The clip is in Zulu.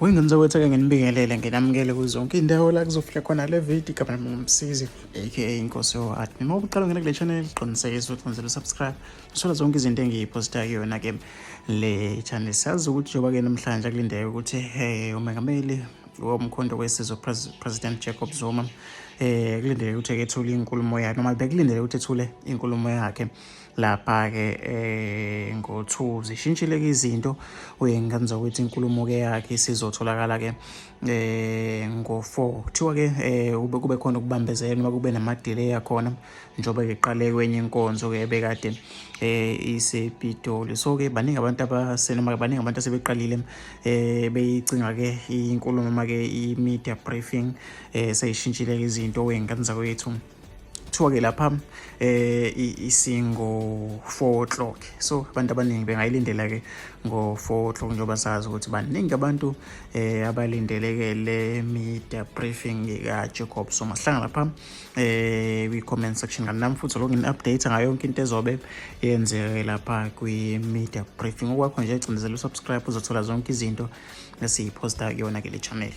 Wengenzawetheka ngenibingelele nginamukele kuzonke indawo la kuzofika khona le video igama lami ngumsizi aka Inkosi yoHeart. Noma ukuqala ngene kule channel qiniseka ukuthi wenze subscribe usola zonke izinto engiyiposta kuyona ke le channel. Siyazi ukuthi njengoba ke namhlanje akulindeke ukuthi umengameli womkhonto wesizwe President Jacob Zuma kulindele ukuthi ethule inkulumo yakhe noma bekulindele ukuthi ethule inkulumo yakhe lapha ke ngo2 zishintshile ke izinto uyengenza ukuthi inkulumo ke yakhe sizotholakala ke ngo4 kuthiwa ke kube khona ukubambezela noma kube nama delay yakhona njengoba ke iqale kwenye inkonzo ke bekade isePitoli. So ke baningi abantu abasenoma baningi abantu asebeqalile beyicinga ke inkulumo make i-media briefing seyishintshile izinto wengenza kwethu kuthiwa ke lapha isingo 4 o'clock. So abantu abaningi bengayilindela ke ngo4 o'clock njengoba sazi ukuthi baningi abantu abalindele ke le media briefing ka Jacob Zuma. Sihlanga lapha kwi-comment section nami futhi login update ngayo yonke into ezobe yenzeke lapha kwi-media briefing. Okwakho nje icindezela usubscribe uzothola zonke izinto esiyiposta kuyona ke le channel.